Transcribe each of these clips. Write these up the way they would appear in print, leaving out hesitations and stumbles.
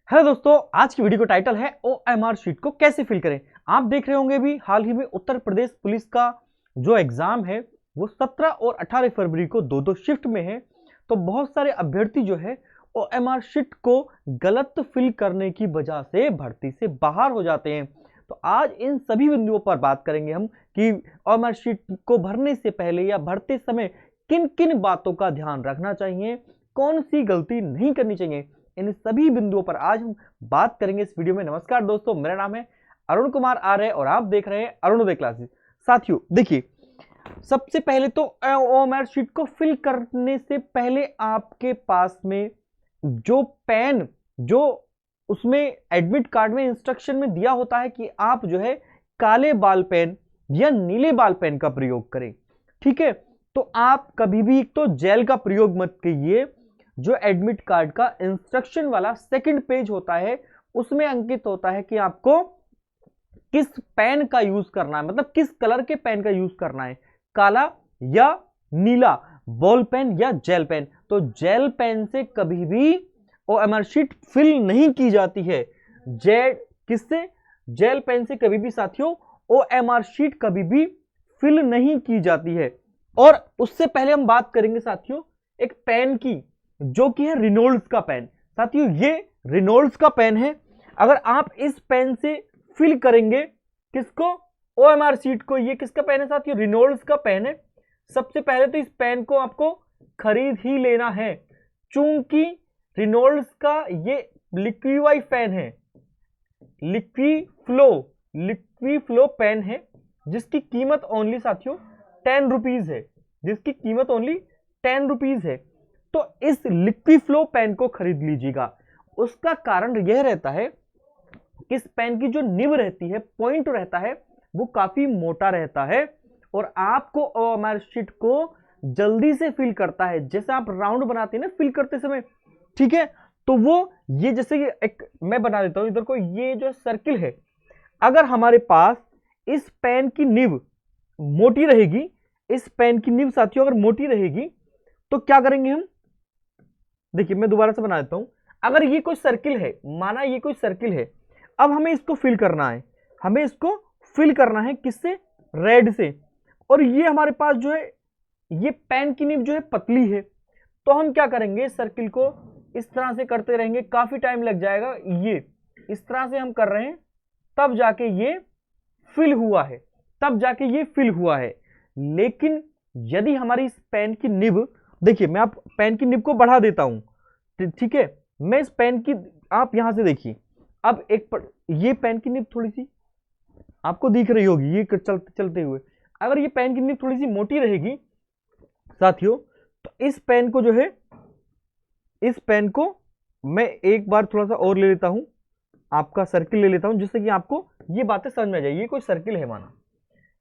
Hello दोस्तों, आज की वीडियो का टाइटल है OMR शीट को कैसे फिल करें। आप देख रहे होंगे भी हाल ही में उत्तर प्रदेश पुलिस का जो एग्जाम है वो 17 और 18 फरवरी को दो शिफ्ट में है। तो बहुत सारे अभ्यर्थी जो है OMR शीट को गलत फिल करने की वजह से भर्ती से बाहर हो जाते हैं। तो आज इन सभी बिंदुओं पर बात करेंगे हम कि OMR शीट को भरने से पहले या भरते समय किन किन बातों का ध्यान रखना चाहिए, कौन सी गलती नहीं करनी चाहिए, इन सभी बिंदुओं पर आज हम बात करेंगे इस वीडियो में। नमस्कार दोस्तों, मेरा नाम है अरुण कुमार आर्य और आप देख रहे हैं अरुणोदय क्लासेस। साथियों देखिए, सबसे पहले तो OMR शीट को फिल करने से पहले आपके पास में जो पेन जो उसमें एडमिट कार्ड में इंस्ट्रक्शन में दिया होता है कि आप जो है काले बाल पेन या नीले बाल पेन का प्रयोग करें, ठीक है। तो आप कभी भी तो जेल का प्रयोग मत कीजिए। जो एडमिट कार्ड का इंस्ट्रक्शन वाला सेकंड पेज होता है उसमें अंकित होता है कि आपको किस पेन का यूज करना है, मतलब किस कलर के पेन का यूज करना है, काला या नीला, बॉल पेन या जेल पेन। तो जेल पेन से कभी भी OMR शीट फिल नहीं की जाती है। किससे? जेल पेन से कभी भी साथियों OMR शीट कभी भी फिल नहीं की जाती है। और उससे पहले हम बात करेंगे साथियों एक पेन की, जो कि है रिनोल्ड्स का पेन। साथियों ये रिनोल्ड्स का पेन है। अगर आप इस पेन से फिल करेंगे किसको? OMR शीट को। ये किसका पेन है साथियों? रिनोल्ड्स का पेन है। सबसे पहले तो इस पेन को आपको खरीद ही लेना है, चूंकि रिनोल्ड्स का ये लिक्विफाई पेन है, लिक्विफ्लो पेन है, जिसकी कीमत ओनली साथियों 10 रुपीज है, जिसकी कीमत ओनली 10 रुपीज है। तो इस लिक्विफ्लो पेन को खरीद लीजिएगा। उसका कारण यह रहता है कि इस पेन की जो निब रहती है, पॉइंट रहता है, वो काफी मोटा रहता है और आपको OMR शीट को जल्दी से फिल करता है। जैसे आप राउंड बनाते हैं ना फिल करते समय, ठीक है, तो वो ये जैसे कि एक मैं बना देता हूं इधर को, ये जो सर्किल है, अगर हमारे पास इस पेन की निब मोटी रहेगी, इस पेन की निब साथियों अगर मोटी रहेगी तो क्या करेंगे हम? देखिए मैं दोबारा से बना देता हूं। अगर ये कोई सर्किल है, माना ये कोई सर्किल है, अब हमें इसको फिल करना है, हमें इसको फिल करना है किससे? रेड से। और ये हमारे पास जो है ये पेन की निब जो है पतली है, तो हम क्या करेंगे? सर्किल को इस तरह से करते रहेंगे, काफी टाइम लग जाएगा। ये इस तरह से हम कर रहे हैं, तब जाके ये फिल हुआ है, तब जाके ये फिल हुआ है। लेकिन यदि हमारी इस पेन की निब, देखिए मैं आप पेन की निब को बढ़ा देता हूं, ठीक है, मैं इस पेन की, आप यहां से देखिए, अब ये पेन की निब थोड़ी सी आपको दिख रही होगी, ये चलते हुए, अगर ये पेन की निब थोड़ी सी मोटी रहेगी साथियों, तो इस पेन को जो है, इस पेन को मैं एक बार थोड़ा सा और ले लेता हूं, आपका सर्किल ले लेता हूं, जिससे कि आपको ये बातें समझ में आ जाए। ये कोई सर्किल है, माना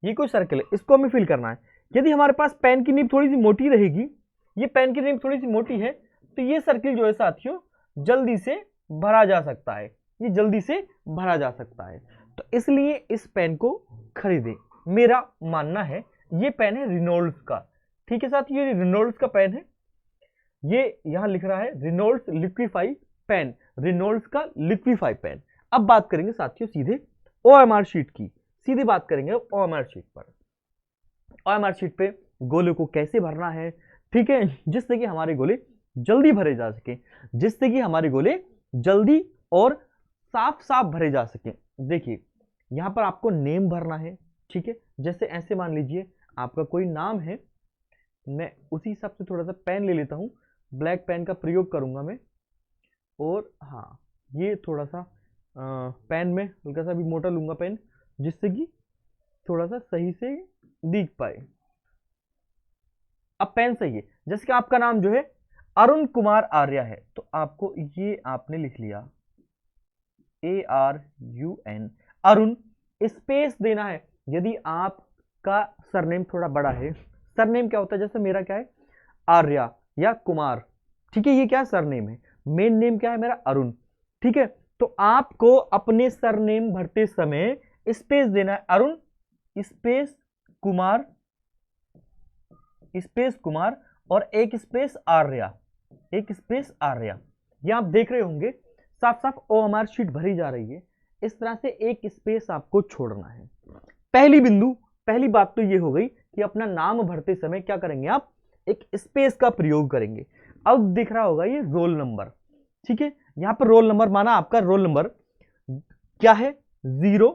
ये कोई सर्किल है, इसको हमें फिल करना है। यदि हमारे पास पेन की निब थोड़ी सी मोटी रहेगी, ये पेन की निब थोड़ी सी मोटी है, तो ये सर्किल जो है साथियों जल्दी से भरा जा सकता है, ये जल्दी से भरा जा सकता है। तो इसलिए इस पेन को खरीदें, मेरा मानना है। ये पेन है रिनोल्ड्स का, ठीक है साथियों, ये रिनोल्ड्स का पेन है। ये यहां लिख रहा है रिनोल्ड्स लिक्विफाई पेन, रिनोल्ड्स का लिक्विफाई पेन। अब बात करेंगे साथियों सीधे OMR शीट की, सीधी बात करेंगे OMR शीट पर। OMR शीट पे गोले को कैसे भरना है, ठीक है, जिससे कि हमारे गोले जल्दी भरे जा सके, जिससे कि हमारे गोले जल्दी और साफ साफ भरे जा सके। देखिए यहां पर आपको नेम भरना है, ठीक है, जैसे ऐसे मान लीजिए आपका कोई नाम है, मैं उसी हिसाब से थोड़ा सा पेन ले लेता हूं, ब्लैक पेन का प्रयोग करूंगा मैं। और हाँ, ये थोड़ा सा पेन में हल्का सा भी मोटा लूंगा पेन, जिससे कि थोड़ा सा सही से दिख पाए। अब पेन सही है, जैसे कि आपका नाम जो है अरुण कुमार आर्य है, तो आपको ये आपने लिख लिया ARUN, अरुण, स्पेस देना है। यदि आपका सरनेम थोड़ा बड़ा है, सरनेम क्या होता है, जैसे मेरा क्या है आर्या या कुमार, ठीक है, ये क्या सरनेम है, मेन नेम क्या है मेरा अरुण, ठीक है, तो आपको अपने सरनेम भरते समय स्पेस देना है, अरुण स्पेस कुमार, स्पेस कुमार और एक स्पेस आर्या, एक स्पेस आर्या। ये आप देख रहे होंगे साफ साफ OMR शीट भरी जा रही है, इस तरह से एक स्पेस आपको छोड़ना है। पहली बात तो ये हो गई कि अपना नाम भरते समय क्या करेंगे, आप एक स्पेस का प्रयोग करेंगे। अब दिख रहा होगा ये रोल नंबर, ठीक है, यहां पर रोल नंबर माना आपका रोल नंबर क्या है, 0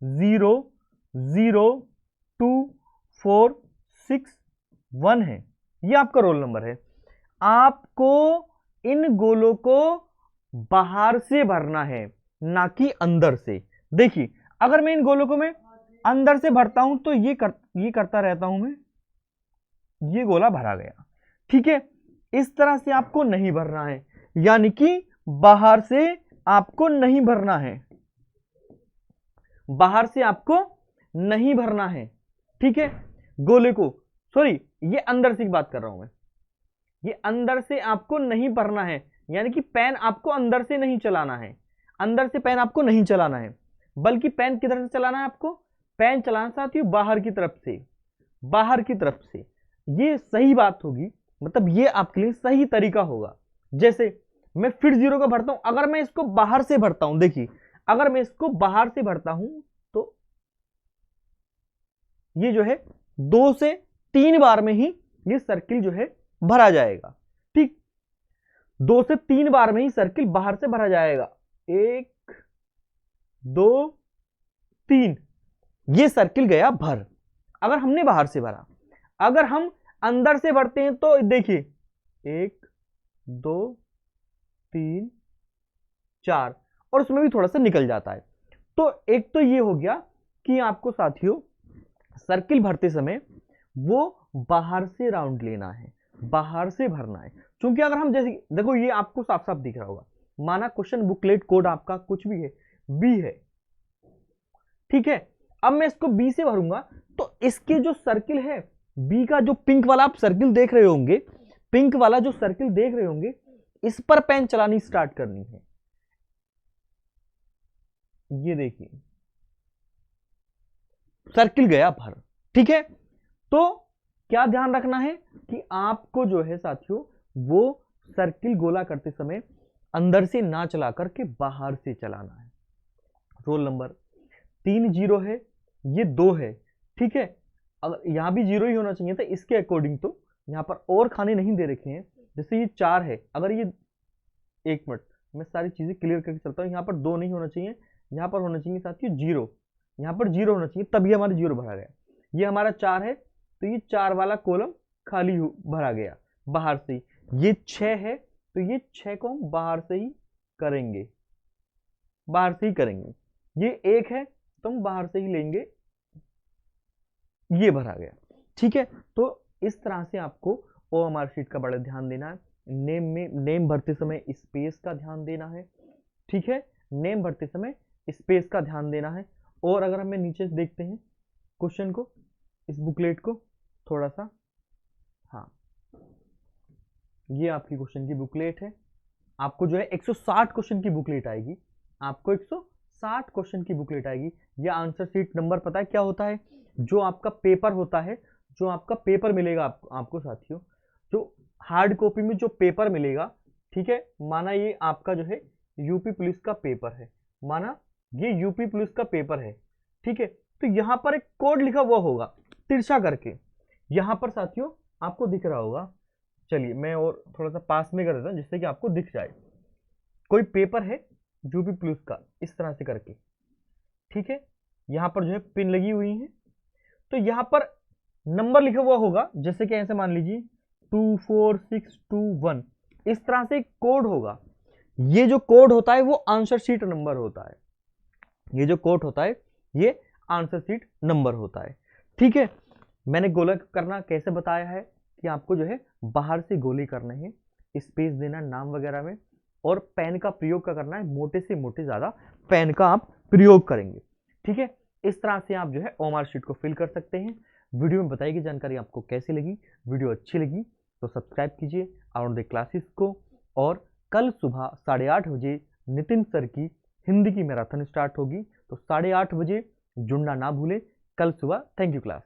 0 0 2 4 6 1 है, ये आपका रोल नंबर है। आपको इन गोलों को बाहर से भरना है, ना कि अंदर से। देखिए अगर मैं इन गोलों को मैं अंदर से भरता हूं तो ये करता रहता हूं मैं, ये गोला भरा गया, ठीक है। इस तरह से आपको नहीं भरना है, यानी कि बाहर से आपको नहीं भरना है, बाहर से आपको नहीं भरना है, ठीक है। गोले को, सॉरी ये अंदर से की बात कर रहा हूं मैं, ये अंदर से आपको नहीं भरना है, यानी कि पेन आपको अंदर से नहीं चलाना है, अंदर से पेन आपको नहीं चलाना है, बल्कि पेन किधर से चलाना है आपको, पेन चलाना साथियों बाहर की तरफ से, बाहर की तरफ से। ये सही बात होगी, मतलब ये आपके लिए सही तरीका होगा। जैसे मैं फिर 0 को भरता हूं, अगर मैं इसको बाहर से भरता हूं, देखिए अगर मैं इसको बाहर से भरता हूं तो ये जो है 2 से 3 बार में ही ये सर्किल जो है भरा जाएगा, ठीक। 2 से 3 बार में ही सर्किल बाहर से भरा जाएगा, 1 2 3, ये सर्किल गया भर, अगर हमने बाहर से भरा। अगर हम अंदर से भरते हैं तो देखिए 1 2 3 4, और उसमें भी थोड़ा सा निकल जाता है। तो एक तो ये हो गया कि आपको साथियों सर्किल भरते समय वो बाहर से राउंड लेना है, बाहर से भरना है। क्योंकि अगर हम जैसे देखो ये आपको साफ साफ दिख रहा होगा, माना क्वेश्चन बुकलेट कोड आपका कुछ भी है, बी है, ठीक है। अब मैं इसको बी से भरूंगा तो इसके जो सर्किल है बी का, जो पिंक वाला आप सर्किल देख रहे होंगे, पिंक वाला जो सर्किल देख रहे होंगे, इस पर पेन चलानी स्टार्ट करनी है। ये देखिए सर्किल गया भर, ठीक है। तो क्या ध्यान रखना है कि आपको जो है साथियों वो सर्किल गोला करते समय अंदर से ना चला करके बाहर से चलाना है। रोल नंबर 3 0 है, ये 2 है, ठीक है। अगर यहां भी 0 ही होना चाहिए था इसके अकॉर्डिंग, तो यहां पर और खाने नहीं दे रखे हैं। जैसे ये 4 है, अगर ये, एक मिनट मैं सारी चीजें क्लियर करके चलता हूं। यहां पर 2 नहीं होना चाहिए, यहां पर होना चाहिए साथियों 0, यहां पर 0 होना चाहिए, तभी हमारा 0 भरा गया। ये हमारा 4 है तो ये 4 वाला कॉलम खाली भरा गया बाहर से ही। ये 6 है तो ये 6 को हम बाहर से ही करेंगे, बाहर से ही करेंगे। ये 1 है तो हम बाहर से ही लेंगे, ये भरा गया, ठीक है। तो इस तरह से आपको OMR शीट का बड़ा ध्यान देना है। नेम भरते समय स्पेस का ध्यान देना है, ठीक है, नेम भरते समय स्पेस का ध्यान देना है। और अगर हमें नीचे देखते हैं क्वेश्चन को, इस बुकलेट को थोड़ा सा, हाँ ये आपकी क्वेश्चन की बुकलेट है। आपको जो है 160 क्वेश्चन की बुकलेट आएगी, आपको 160 क्वेश्चन की बुकलेट आएगी। यह आंसर शीट नंबर पता है क्या होता है, जो आपका पेपर होता है, जो आपका पेपर मिलेगा आपको साथियों, जो हार्ड कॉपी में जो पेपर मिलेगा, ठीक है। माना ये आपका जो है यूपी पुलिस का पेपर है, माना ये यूपी पुलिस का पेपर है, ठीक है। तो यहां पर एक कोड लिखा हुआ होगा तिरछा करके, यहां पर साथियों आपको दिख रहा होगा। चलिए मैं और थोड़ा सा पास में कर देता हूं जिससे कि आपको दिख जाए। कोई पेपर है यूपी पुलिस का, इस तरह से करके, ठीक है। यहां पर जो है पिन लगी हुई है, तो यहां पर नंबर लिखा हुआ होगा, जैसे कि ऐसे मान लीजिए 24621, इस तरह से कोड होगा। ये जो कोड होता है वो आंसर शीट नंबर होता है, ये जो कोड होता है ये आंसर शीट नंबर होता है, ठीक है। मैंने गोला करना कैसे बताया है कि आपको जो है बाहर से गोले करने हैं, स्पेस देना नाम वगैरह में, और पेन का प्रयोग का करना है, मोटे से मोटे ज्यादा पेन का आप प्रयोग करेंगे, ठीक है। इस तरह से आप जो है OMR शीट को फिल कर सकते हैं। वीडियो में बताई गई जानकारी आपको कैसी लगी, वीडियो अच्छी लगी तो सब्सक्राइब कीजिए अराउंड द क्लासेस को। और कल सुबह 8:30 बजे नितिन सर की हिंदी की मैराथन स्टार्ट होगी, तो 8:30 बजे जुड़ना ना भूलें कल सुबह। Thank you class.